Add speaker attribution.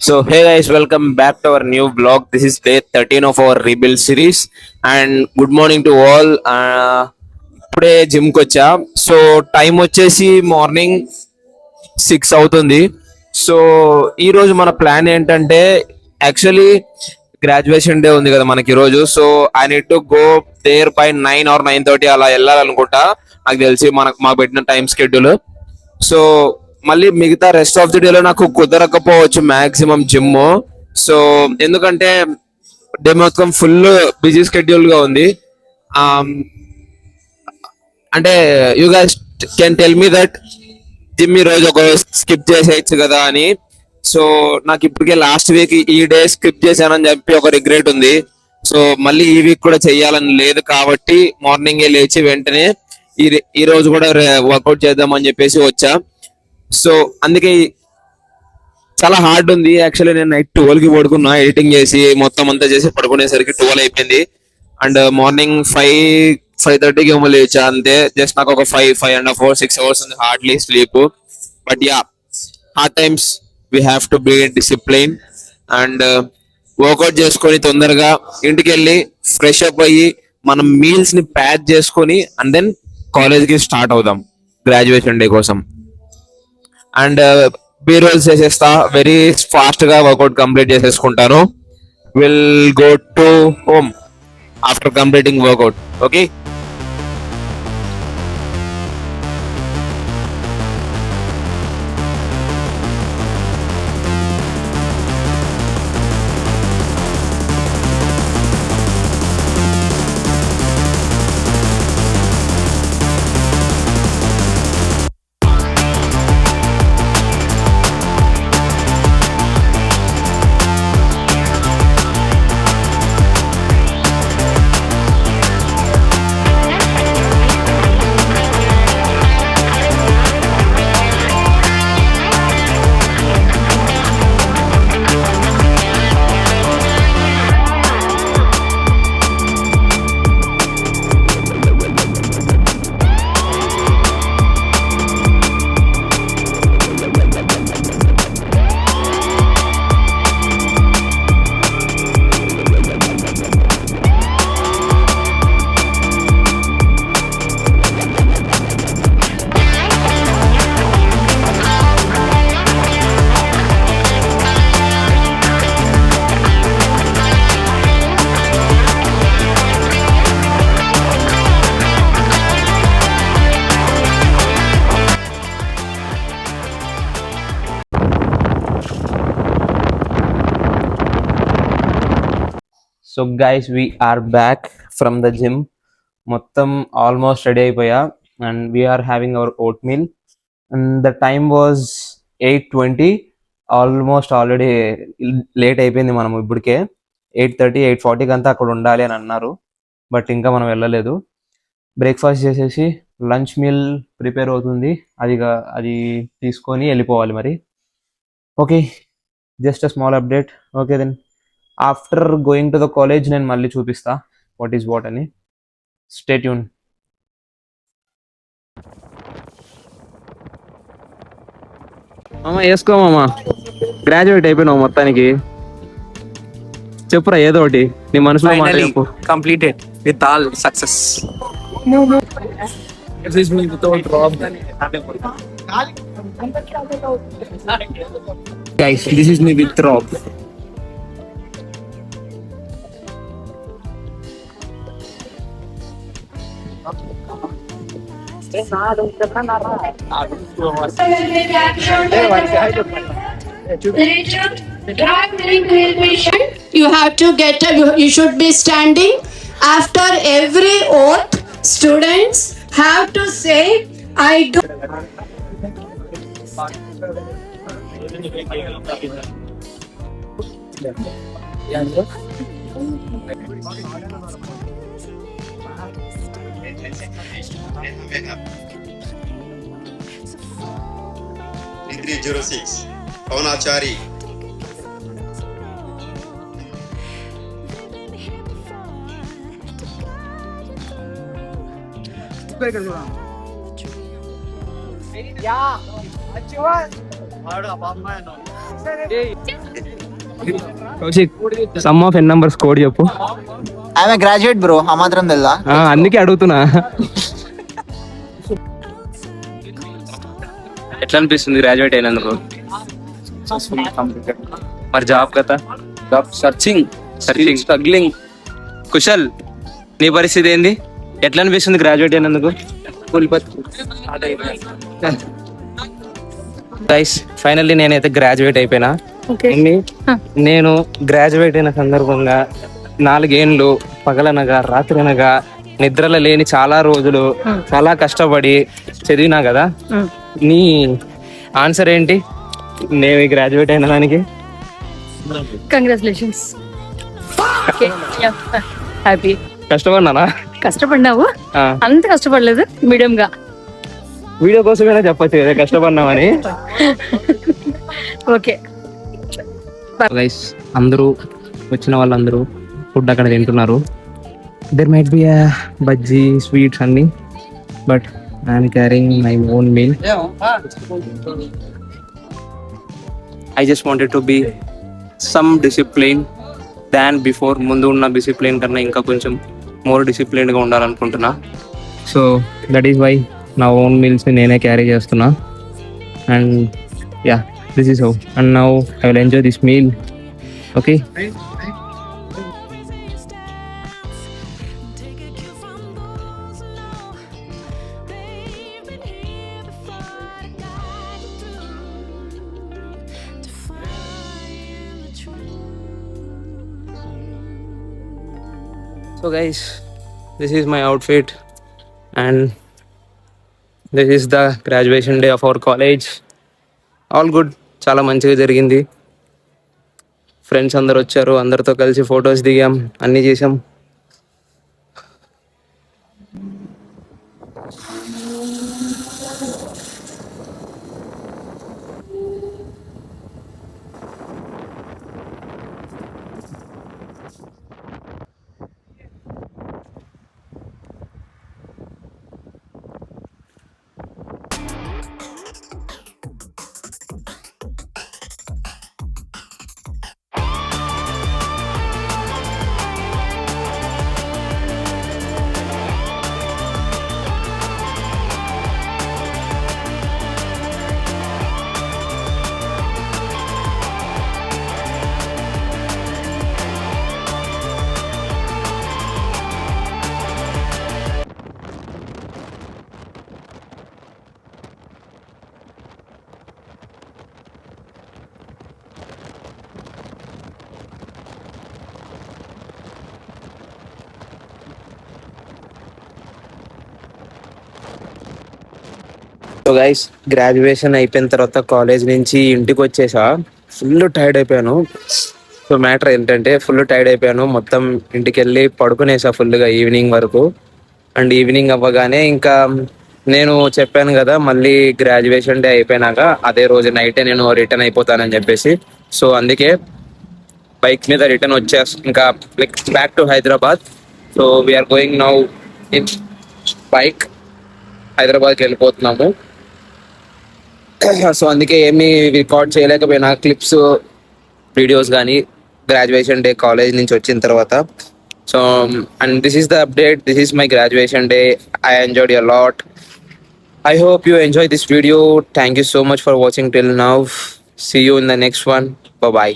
Speaker 1: So hey guys, welcome back to our new vlog. This is day 13 of our rebuild series and good morning to all. ఇప్పుడే జిమ్కి వచ్చా. So time వచ్చేసి morning 6 అవుతుంది. So ఈ రోజు మన plan ఏంటంటే యాక్చువల్లీ గ్రాడ్యుయేషన్ డే ఉంది కదా మనకి ఈరోజు. So I need to go there by 9 or 9:30 అలా వెళ్ళాలనుకుంటా. నాకు తెలిసి మాకు పెట్టిన టైం షెడ్యూల్. సో మళ్ళీ మిగతా రెస్ట్ ఆఫ్ ది డేలో నాకు కుదరకపోవచ్చు మాక్సిమం జిమ్. సో ఎందుకంటే డే మొత్తం ఫుల్ బిజీ షెడ్యూల్ గా ఉంది. అంటే you guys can tell me that gym ఈ రోజు ఒక స్కిప్ చేసేయచ్చు కదా అని. సో నాకు ఇప్పటికే లాస్ట్ వీక్ ఈ డే స్కిప్ చేశానని చెప్పి ఒక రిగ్రెట్ ఉంది. సో మళ్ళీ ఈ వీక్ కూడా చెయ్యాలని లేదు కాబట్టి మార్నింగే లేచి వెంటనే ఈ రోజు కూడా వర్కౌట్ చేద్దామని చెప్పేసి వచ్చా. సో అందుకే చాలా హార్డ్ ఉంది. యాక్చువల్లీ నేను నైట్ 12కి పడుకున్నా, ఎడిటింగ్ చేసి మొత్తం అంతా చేసి పడుకునేసరికి 12 అయిపోయింది. అండ్ మార్నింగ్ 5:30కి ఏమో లేచా అంతే. జస్ట్ నాకు ఒక 5.5 hours 6 hours ఉంది hardly sleep. But ya, hard times we have to be discipline and workout చేసుకొని తొందరగా ఇంటికి వెళ్ళి ఫ్రెష్ అప్ అయ్యి మనం మీల్స్ ని ప్యాక్ చేసుకొని అండ్ దెన్ కాలేజ్కి స్టార్ట్ అవుదాం గ్రాడ్యుయేషన్ డే కోసం. అండ్ బీ రోల్స్ చేసేస్తా, వెరీ ఫాస్ట్ గా వర్కౌట్ కంప్లీట్ చేసేసుకుంటాను. Will go to home after completing workout. Okay. So guys, we are back from the gym. మొత్తం ఆల్మోస్ట్ రెడీ అయిపోయా and we are having our oatmeal and the time was 8:20. Almost already late అయిపోయింది. మనం ఇప్పటికే 8:30 8:40కి అంతా అక్కడ ఉండాలి అని అన్నారు. బట్ ఇంకా మనం వెళ్ళలేదు. బ్రేక్ఫాస్ట్ చేసేసి లంచ్ మీల్ ప్రిపేర్ అవుతుంది. అది తీసుకొని వెళ్ళిపోవాలి మరి. Okay, just a small update. Okay then after going to the college నేను మళ్ళీ చూపిస్తా వాట్ ఈస్ వాట్ అని. Stay tune. మామ వేసుకో మామ, గ్రాడ్యుయేట్ అయిపోయినావు మొత్తానికి. చెప్పురా ఏదో ఒకటి నీ మనసులో మాట చెప్పు.
Speaker 2: Completed with all success. This is me without Rob. Guys, this is me with Rob.
Speaker 3: You have to get you should be standing after every oath. Students have to say I do.
Speaker 4: Degree 06 Pavanachari.
Speaker 2: Yeah, Kaushik some of N numbers code చెప్పు.
Speaker 5: ఆమె graduate bro, ఆ మాత్రం తెల్దా?
Speaker 2: అందుకే అడుగుతున్నా. ఎట్లా అనిపిస్తుంది graduate అయినందుకు? మరి జాబ్ కదా,
Speaker 6: జాబ్ సర్చింగ్
Speaker 2: స్ట్రగ్లింగ్. కుశల్, నీ పరిస్థితి ఏంది? ఎట్లా అనిపిస్తుంది గ్రాడ్యుయేట్ అయినందుకు? గైస్ ఫైనల్లీ నేనైతే గ్రాడ్యుయేట్ అయిపోయినా. నేను గ్రాడ్యుయేట్ అయిన సందర్భంగా 4 ఏళ్ళు పగలనగా రాత్రనగా నిద్రలో లేని చాలా రోజులు చాలా కష్టపడి చదివినా కదా. నీ ఆన్సర్ ఏంటి నేను గ్రాడ్యుయేట్ అయిన దానికి?
Speaker 7: కంగ్రాచులేషన్స్. హ్యాపీ.
Speaker 2: కష్టపడినానా?
Speaker 7: కష్టపడినావు? అంత కష్టపడలేదు, మీడియం గా.
Speaker 2: వీడియో కోసమైనా చెప్పచ్చు కదా కష్టపడినామని.
Speaker 7: ఓకే
Speaker 2: గైస్, అందరూ వచ్చిన వాళ్ళందరూ ఫుడ్ అక్కడ తింటున్నారు. There might be bajji sweets అన్ని, but I'm carrying my own meal. I just wanted to be some discipline than before. ముందు ఉన్న డిసిప్లిన్ కన్నా ఇంకా కొంచెం మోర్ డిసిప్లిన్గా ఉండాలనుకుంటున్నా. సో దట్ ఈస్ వై నా ఓన్ మీల్స్ని నేనే క్యారీ చేస్తున్నా. And yeah, this is how, and now I will enjoy this meal. Okay, so guys, this is my outfit and this is the graduation day of our college. All good, చాలా మంచిగా జరిగింది. Friends అందరు వచ్చారు, అందరితో కలిసి photos దిగాం, అన్నీ చేసాం. సో గైస్, గ్రాడ్యుయేషన్ అయిపోయిన తర్వాత కాలేజ్ నుంచి ఇంటికి వచ్చేసా. ఫుల్ టైర్డ్ అయిపోయాను. సో మ్యాటర్ ఏంటంటే ఫుల్ టైర్డ్ అయిపోయాను. మొత్తం ఇంటికి వెళ్ళి పడుకునేసా ఫుల్గా ఈవినింగ్ వరకు. అండ్ ఈవినింగ్ అవ్వగానే ఇంకా నేను చెప్పాను కదా మళ్ళీ గ్రాడ్యుయేషన్ డే అయిపోయినాక అదే రోజు నైటే నేను రిటర్న్ అయిపోతానని చెప్పేసి. సో అందుకే బైక్ మీద రిటర్న్ ఇంకా like back to Hyderabad. So we are going now in bike. హైదరాబాద్కి వెళ్ళిపోతున్నాము. సో అందుకే ఏమీ రికార్డ్ చేయలేకపోయినా క్లిప్స్, వీడియోస్ కానీ గ్రాడ్యుయేషన్ డే కాలేజ్ నుంచి వచ్చిన తర్వాత. So and this is the update. This is my graduation day. I enjoyed a lot. I hope you enjoy this video. Thank you so much for watching till now. See you in the next one. Bye bye.